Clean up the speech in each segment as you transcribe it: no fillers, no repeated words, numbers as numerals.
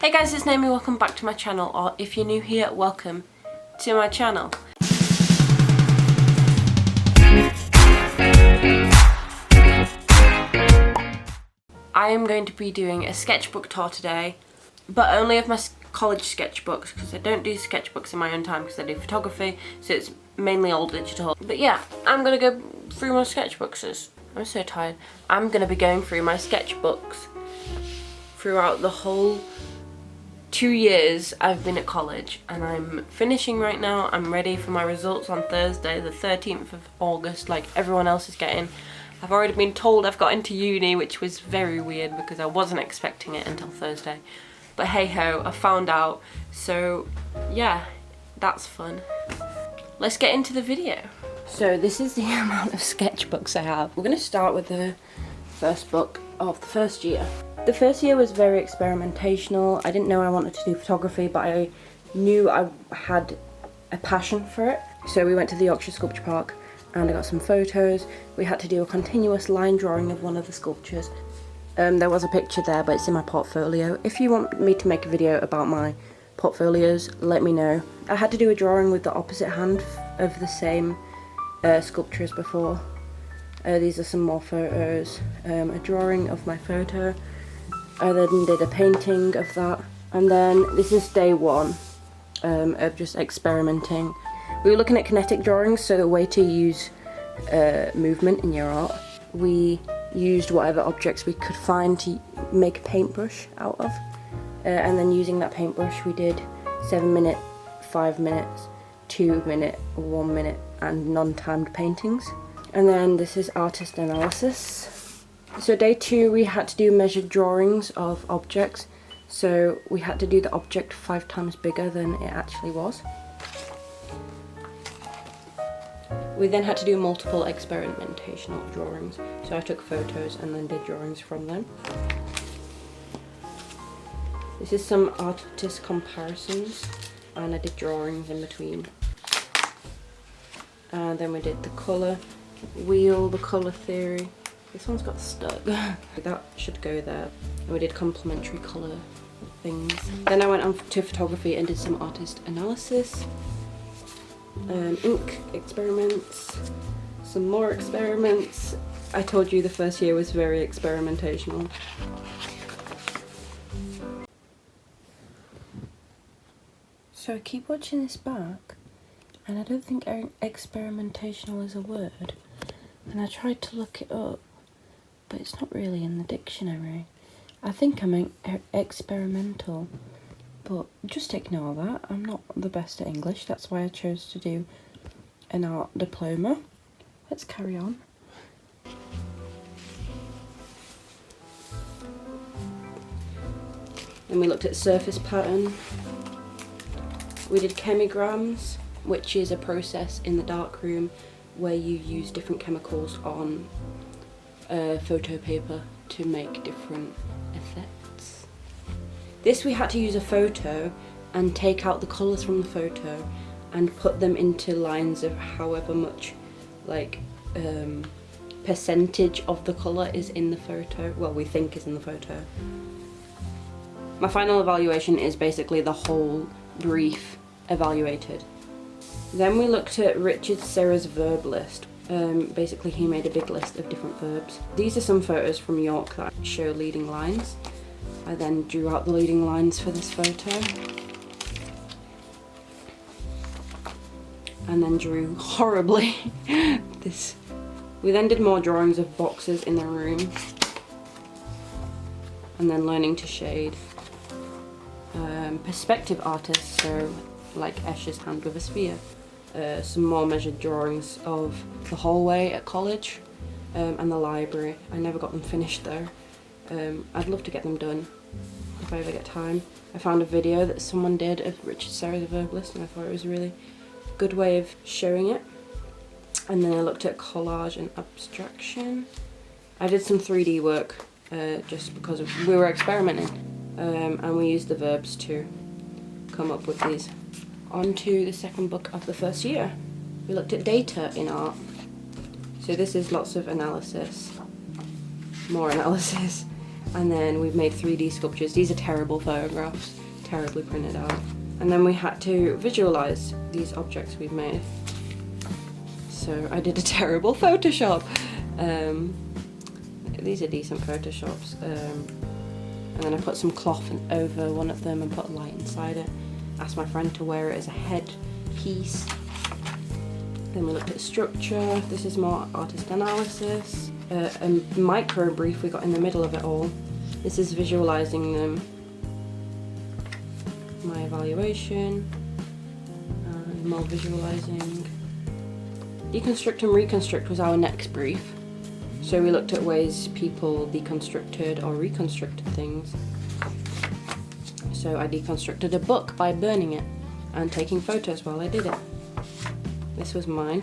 Hey guys, it's Naomi, welcome back to my channel, or if you're new here, welcome to my channel. I am going to be doing a sketchbook tour today, but only of my college sketchbooks, because I don't do sketchbooks in my own time because I do photography, so it's mainly all digital. But yeah, I'm going to go through my sketchbooks. I'm so tired. I'm going to be going through my sketchbooks throughout the whole 2 years I've been at college, and I'm finishing right now. I'm ready for my results on Thursday, the 13th of August, like everyone else is getting. I've already been told I've got into uni, which was very weird because I wasn't expecting it until Thursday. But hey ho, I found out. So yeah, that's fun. Let's get into the video. So this is the amount of sketchbooks I have. We're going to start with the first book of the first year. The first year was very experimentational. I didn't know I wanted to do photography, but I knew I had a passion for it. So we went to the Yorkshire Sculpture Park and I got some photos. We had to do a continuous line drawing of one of the sculptures. There was a picture there, but it's in my portfolio. If you want me to make a video about my portfolios, let me know. I had to do a drawing with the opposite hand of the same sculpture as before. These are some more photos. A drawing of my photo. I then did a painting of that. And then this is day one of just experimenting. We were looking at kinetic drawings, so the way to use movement in your art. We used whatever objects we could find to make a paintbrush out of. And then using that paintbrush we did 7 minute, 5 minutes, 2 minute, 1 minute and non-timed paintings. And then this is artist analysis. So day two we had to do measured drawings of objects. So we had to do the object 5 times bigger than it actually was. We then had to do multiple experimentational drawings. So I took photos and then did drawings from them. This is some artist comparisons and I did drawings in between. And then we did the colour wheel, the colour theory. This one's got stuck. That should go there. And we did complementary colour things. Then I went on to photography and did some artist analysis. Ink experiments, some more experiments. I told you the first year was very experimentational. So I keep watching this back and I don't think experimentational is a word, and I tried to look it up but it's not really in the dictionary. I think I meant experimental, but just ignore that. I'm not the best at English, that's why I chose to do an art diploma. Let's carry on. Then we looked at surface pattern. We did chemigrams, which is a process in the darkroom where you use different chemicals on photo paper to make different effects. This we had to use a photo and take out the colours from the photo and put them into lines of however much percentage of the colour is in the photo, well we think is in the photo. My final evaluation is basically the whole brief evaluated. Then we looked at Richard Serra's verb list. Basically he made a big list of different verbs. These are some photos from York that show leading lines. I then drew out the leading lines for this photo. And then drew horribly this. We then did more drawings of boxes in the room. And then learning to shade. Perspective artists, so like Escher's hand with a sphere. Some more measured drawings of the hallway at college and the library. I never got them finished though. I'd love to get them done if I ever get time. I found a video that someone did of Richard Serra's verb list and I thought it was a really good way of showing it. And then I looked at collage and abstraction. I did some 3D work just because we were experimenting and we used the verbs to come up with these. On to the second book of the first year. We looked at data in art. So this is lots of analysis, more analysis. And then we've made 3D sculptures. These are terrible photographs, terribly printed out. And then we had to visualize these objects we've made. So I did a terrible Photoshop. These are decent Photoshops. And then I put some cloth over one of them and put a light inside it. Asked my friend to wear it as a head piece. Then we looked at structure. This is more artist analysis. A micro brief we got in the middle of it all. This is visualizing them. My evaluation. And more visualizing. Deconstruct and reconstruct was our next brief. So we looked at ways people deconstructed or reconstructed things. So I deconstructed a book by burning it and taking photos while I did it. This was mine.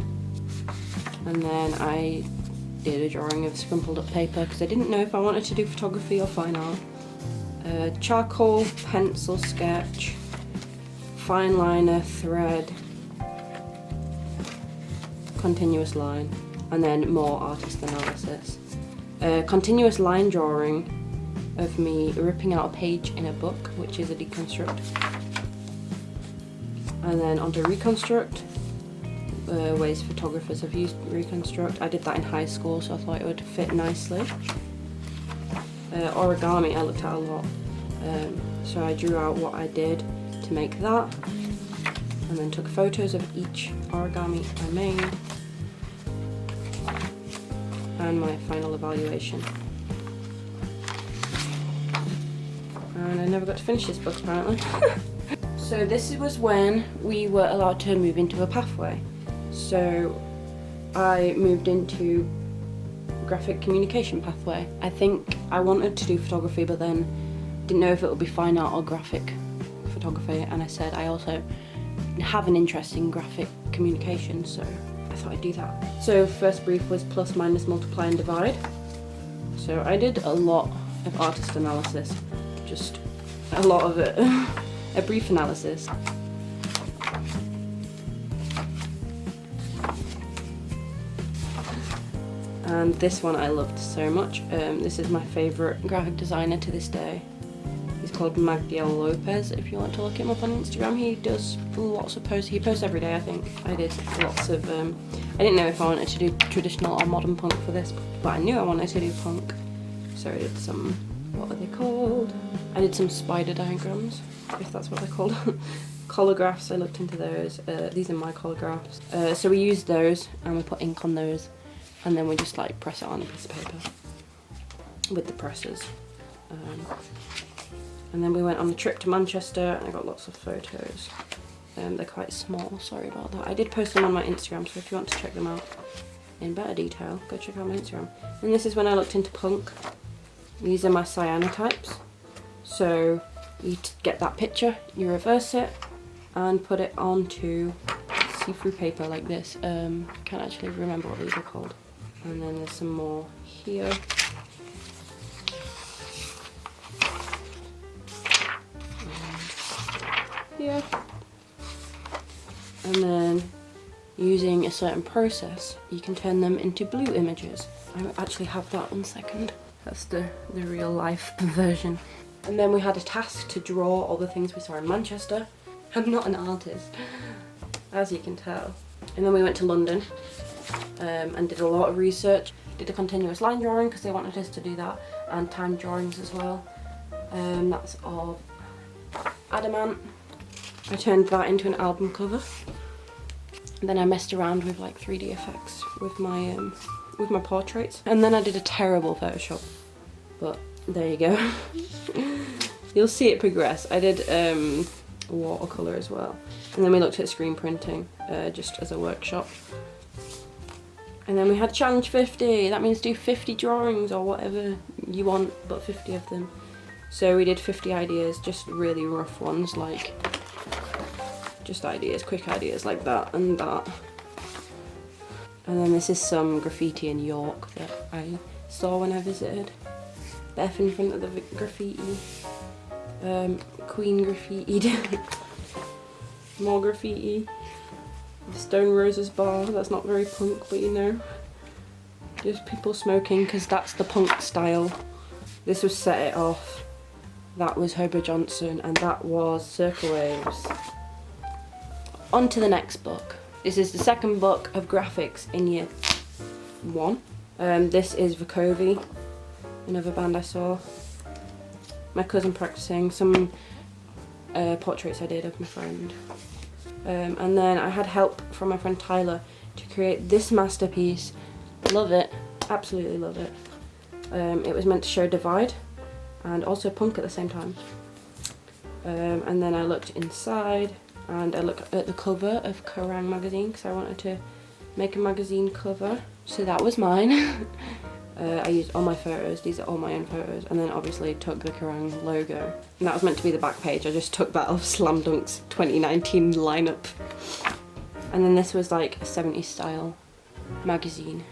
And then I did a drawing of scrumpled up paper because I didn't know if I wanted to do photography or fine art. Charcoal, pencil sketch, fine liner, thread, continuous line, and then more artist analysis. Continuous line drawing of me ripping out a page in a book, which is a deconstruct. And then onto reconstruct, ways photographers have used reconstruct. I did that in high school, so I thought it would fit nicely. Origami I looked at a lot, so I drew out what I did to make that, and then took photos of each origami I made, and my final evaluation. And I never got to finish this book apparently. So this was when we were allowed to move into a pathway. So I moved into graphic communication pathway. I think I wanted to do photography, but then didn't know if it would be fine art or graphic photography, and I said I also have an interest in graphic communication, so I thought I'd do that. So first brief was plus, minus, multiply and divide. So I did a lot of artist analysis, just a lot of it. A brief analysis. And this one I loved so much. This is my favourite graphic designer to this day. He's called Magdiel Lopez, if you want to look him up on Instagram. He does lots of posts. He posts every day, I think. I did lots of... I didn't know if I wanted to do traditional or modern punk for this, but I knew I wanted to do punk. So I did some... what are they called? I did some spider diagrams, if that's what they're called. Collagraphs, I looked into those. These are my collagraphs. So we used those and we put ink on those, and then we just like press it on a piece of paper with the presses. And then we went on a trip to Manchester and I got lots of photos. They're quite small, sorry about that. I did post them on my Instagram, so if you want to check them out in better detail, go check out my Instagram. And this is when I looked into punk. These are my cyanotypes. So you get that picture, you reverse it and put it onto see-through paper like this. Can't actually remember what these are called. And then there's some more here. And here. And then using a certain process, you can turn them into blue images. I actually have that, 1 second. That's the real life version. And then we had a task to draw all the things we saw in Manchester. I'm not an artist, as you can tell. And then we went to London and did a lot of research. Did a continuous line drawing because they wanted us to do that, and time drawings as well. That's of adamant. I turned that into an album cover. And then I messed around with like 3D effects with my portraits. And then I did a terrible Photoshop, but there you go. You'll see it progress. I did watercolour as well. And then we looked at screen printing just as a workshop. And then we had challenge 50. That means do 50 drawings or whatever you want, but 50 of them. So we did 50 ideas, just really rough ones, like just ideas, quick ideas like that and that. And then this is some graffiti in York that I saw when I visited. The F in front of the graffiti. Queen graffiti. More graffiti. The Stone Roses bar, that's not very punk, but you know. Just people smoking because that's the punk style. This was Set It Off, that was Hobo Johnson, and that was Circle Waves. On to the next book. This is the second book of graphics in year 1. This is Vukovi, another band I saw. My cousin practicing, some portraits I did of my friend. And then I had help from my friend Tyler to create this masterpiece. Love it, absolutely love it. It was meant to show divide and also punk at the same time. And then I looked inside and I looked at the cover of Kerrang magazine because I wanted to make a magazine cover. So that was mine. I used all my photos, these are all my own photos, and then obviously took the Kerrang logo. And that was meant to be the back page, I just took that off Slam Dunk's 2019 lineup. And then this was like a 70s style magazine,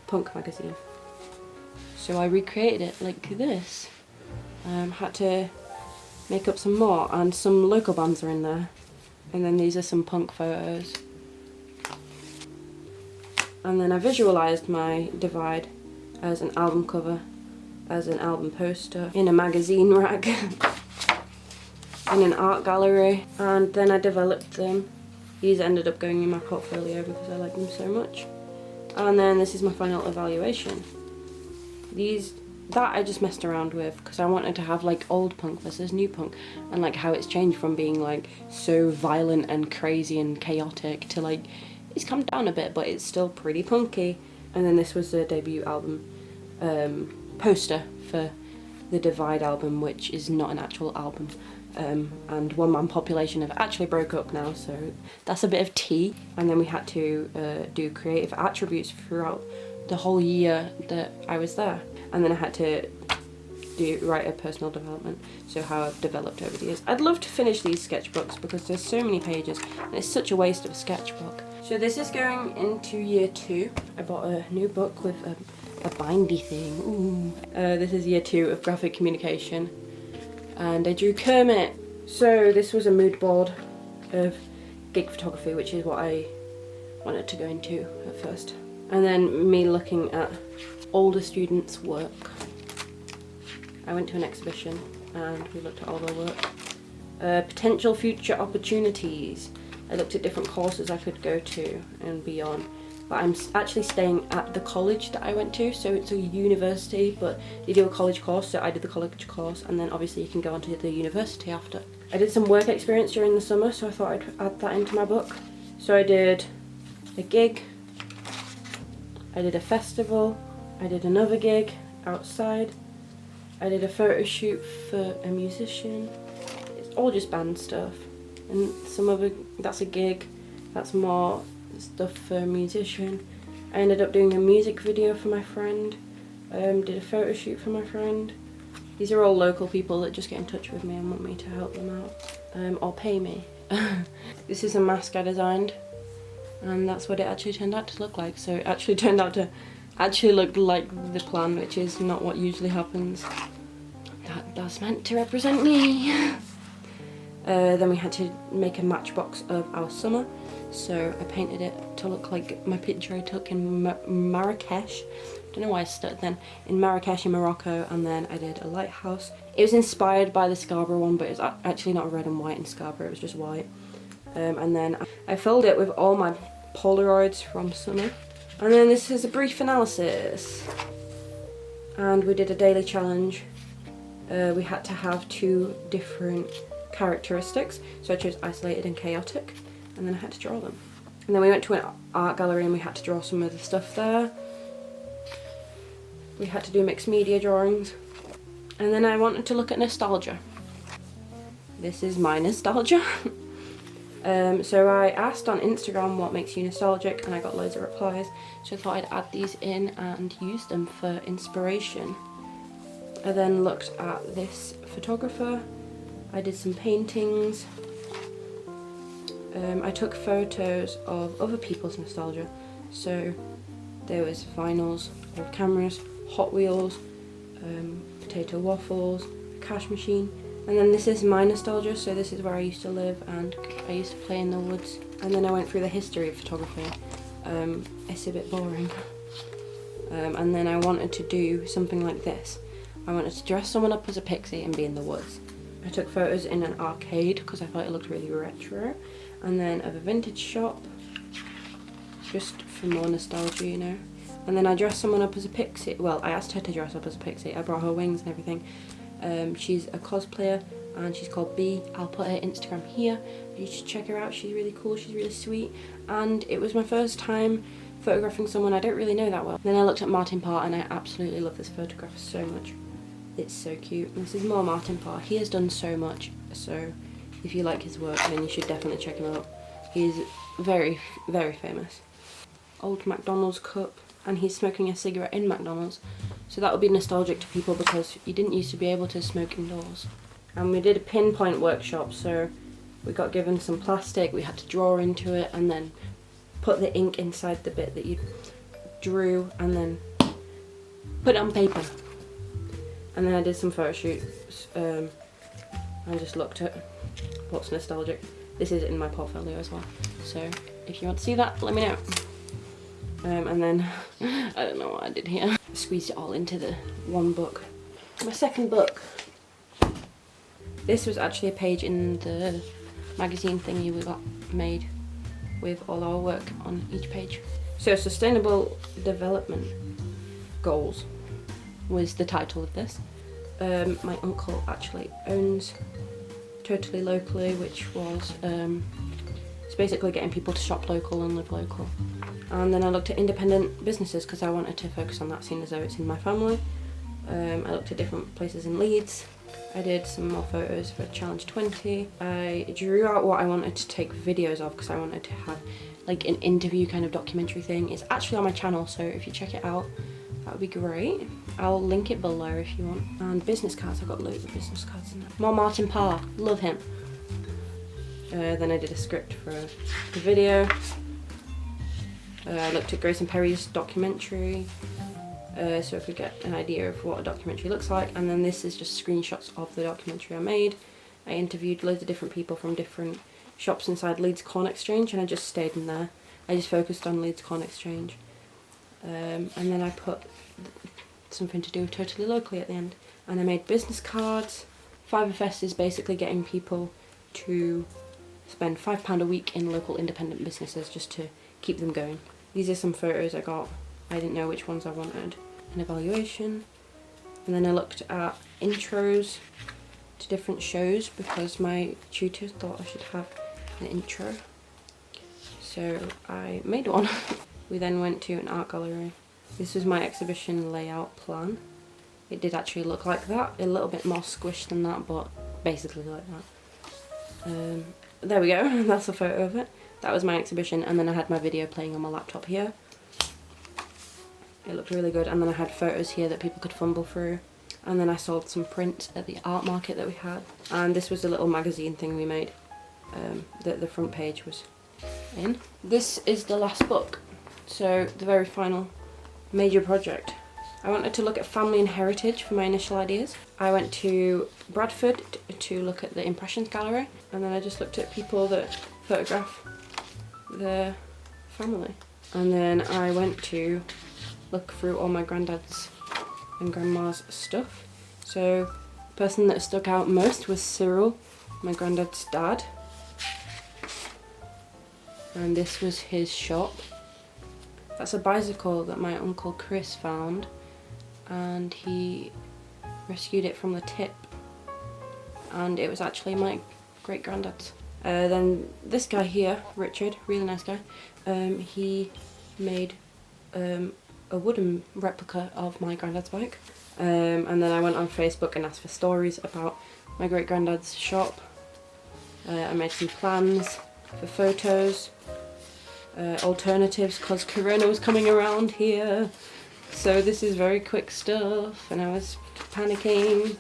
punk magazine. So I recreated it like this. Had to make up some more, and some local bands are in there. And then these are some punk photos. And then I visualised my divide as an album cover, as an album poster, in a magazine rack, in an art gallery, and then I developed them. These ended up going in my portfolio because I like them so much. And then this is my final evaluation. That I just messed around with because I wanted to have like old punk versus new punk, and like how it's changed from being like so violent and crazy and chaotic to like it's come down a bit, but it's still pretty punky. And then this was the debut album poster for the Divide album, which is not an actual album. And One Man Population have actually broke up now, so that's a bit of tea. And then we had to do creative attributes throughout the whole year that I was there. And then I had to write a personal development, so how I've developed over the years. I'd love to finish these sketchbooks because there's so many pages and it's such a waste of a sketchbook. So this is going into year 2. I bought a new book with a bindy thing. Ooh. This is year 2 of graphic communication, and I drew Kermit. So this was a mood board of gig photography, which is what I wanted to go into at first. And then me looking at older students' work. I went to an exhibition and we looked at all their work. Potential future opportunities. I looked at different courses I could go to and be on. But I'm actually staying at the college that I went to, so it's a university, but they do a college course, so I did the college course, and then obviously you can go on to the university after. I did some work experience during the summer, so I thought I'd add that into my book. So I did a gig, I did a festival, I did another gig outside, I did a photo shoot for a musician. It's all just band stuff. And some other, that's a gig, that's more stuff for a musician. I ended up doing a music video for my friend, did a photo shoot for my friend. These are all local people that just get in touch with me and want me to help them out, or pay me. This is a mask I designed, and that's what it actually turned out to look like. So it actually turned out to look like the plan, which is not what usually happens. That's meant to represent me. Then we had to make a matchbox of our summer, so I painted it to look like my picture I took in Marrakesh. Don't know why I started then. In Marrakesh in Morocco, and then I did a lighthouse. It was inspired by the Scarborough one, but it's actually not red and white in Scarborough, it was just white. And then I filled it with all my Polaroids from summer. And then this is a brief analysis. And we did a daily challenge. We had to have 2 different characteristics, so I chose isolated and chaotic, and then I had to draw them. And then we went to an art gallery and we had to draw some of the stuff there. We had to do mixed media drawings, and then I wanted to look at nostalgia. This is my nostalgia. So I asked on Instagram what makes you nostalgic, and I got loads of replies, so I thought I'd add these in and use them for inspiration. I then looked at this photographer. I did some paintings. I took photos of other people's nostalgia. So there was vinyls, old cameras, Hot Wheels, potato waffles, cash machine. And then this is my nostalgia, so this is where I used to live and I used to play in the woods. And then I went through the history of photography. It's a bit boring. And then I wanted to do something like this, I wanted to dress someone up as a pixie and be in the woods. I took photos in an arcade because I thought it looked really retro, and then of a vintage shop, just for more nostalgia, you know. And then I dressed someone up as a pixie. Well, I asked her to dress up as a pixie. I brought her wings and everything. She's a cosplayer and she's called B. I'll put her Instagram here. You should check her out. She's really cool. She's really sweet. And it was my first time photographing someone I don't really know that well. Then I looked at Martin Parr and I absolutely love this photograph so much. It's so cute. This is more Martin Parr. He has done so much, so if you like his work then you should definitely check him out. He's very, very famous. Old McDonald's cup, and he's smoking a cigarette in McDonald's, so that would be nostalgic to people because you didn't used to be able to smoke indoors. And we did a pinpoint workshop, so we got given some plastic, we had to draw into it and then put the ink inside the bit that you drew and then put it on paper. And then I did some photo shoots. I just looked at what's nostalgic. This is in my portfolio as well, so if you want to see that, let me know. And then, I don't know what I did here. I squeezed it all into the one book. My second book. This was actually a page in the magazine thingy we got made with all our work on each page. So Sustainable Development Goals was the title of this. My uncle actually owns Totally Locally, which was it's basically getting people to shop local and live local. And then I looked at independent businesses because I wanted to focus on that, seeing as though it's in my family. I looked at different places in Leeds. I did some more photos for Challenge 20. I drew out what I wanted to take videos of because I wanted to have like an interview kind of documentary thing. It's actually on my channel, so if you check it out, that would be great. I'll link it below if you want. And business cards, I've got loads of business cards in there. More Martin Parr, love him. Then I did a script for the video. I looked at Grace and Perry's documentary, so I could get an idea of what a documentary looks like. And then this is just screenshots of the documentary I made. I interviewed loads of different people from different shops inside Leeds Corn Exchange, and I just stayed in there. I just focused on Leeds Corn Exchange. And then I put something to do with Totally Locally at the end. And I made business cards. 5FS is basically getting people to spend £5 a week in local independent businesses just to keep them going. These are some photos I got. I didn't know which ones I wanted. An evaluation. And then I looked at intros to different shows because my tutor thought I should have an intro. So I made one. We then went to an art gallery. This was my exhibition layout plan. It did actually look like that, a little bit more squished than that, but basically like that. There we go, that's a photo of it. That was my exhibition, and then I had my video playing on my laptop here. It looked really good, and then I had photos here that people could fumble through. And then I sold some prints at the art market that we had. And this was a little magazine thing we made that the front page was in. This is the last book, so the very final major project. I wanted to look at family and heritage for my initial ideas. I went to Bradford to look at the Impressions Gallery, and then I just looked at people that photograph their family. And then I went to look through all my granddad's and grandma's stuff. So the person that stuck out most was Cyril, my granddad's dad. And this was his shop. That's a bicycle that my uncle Chris found, and he rescued it from the tip, and it was actually my great granddad's. Then this guy here, Richard, really nice guy, he made a wooden replica of my granddad's bike. And then I went on Facebook and asked for stories about my great granddad's shop. I made some plans for photos, alternatives because Corona was coming around here. So this is very quick stuff, and I was panicking.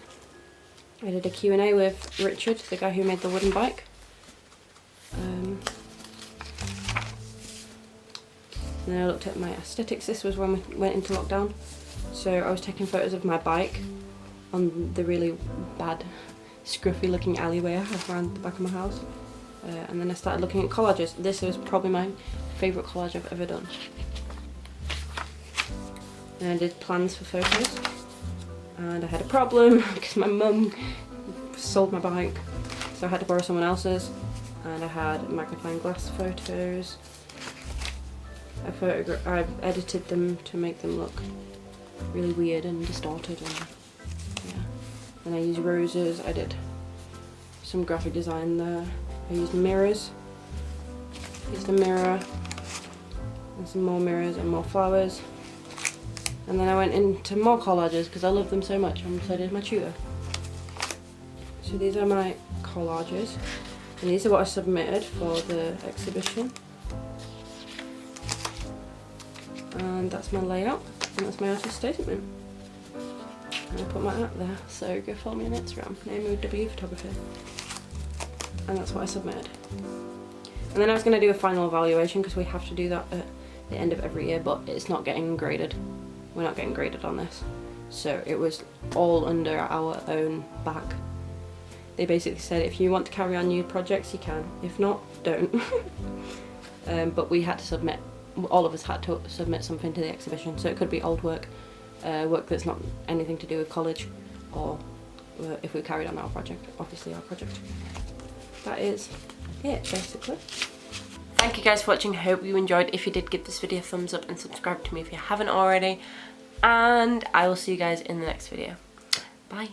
I did a Q&A with Richard, the guy who made the wooden bike. Then I looked at my aesthetics. This was when we went into lockdown. So I was taking photos of my bike on the really bad, scruffy looking alleyway I have around the back of my house. And then I started looking at collages. This was probably my favourite collage I've ever done. And I did plans for photos. and I had a problem because my mum sold my bike, so I had to borrow someone else's, and I had magnifying glass photos. I've edited them to make them look really weird and distorted, and yeah. And I used roses. I did some graphic design there. I used mirrors. Used a mirror and some more mirrors and more flowers. And then I went into more collages because I love them so much, and so did my tutor. So these are my collages, and these are what I submitted for the exhibition. And that's my layout, and that's my artist statement. And I put my art there, so go follow me on Instagram, name W Photography. And that's what I submitted. And then I was going to do a final evaluation because we have to do that at the end of every year, but it's not getting graded. We're not getting graded on this. So it was all under our own back. They basically said if you want to carry on new projects you can, if not, don't. But we had to submit, all of us had to submit something to the exhibition, so it could be old work, work that's not anything to do with college, or if we carried on our project, obviously our project. That is it, basically. Thank you guys for watching. I hope you enjoyed. If you did, give this video a thumbs up and subscribe to me if you haven't already. And I will see you guys in the next video. Bye.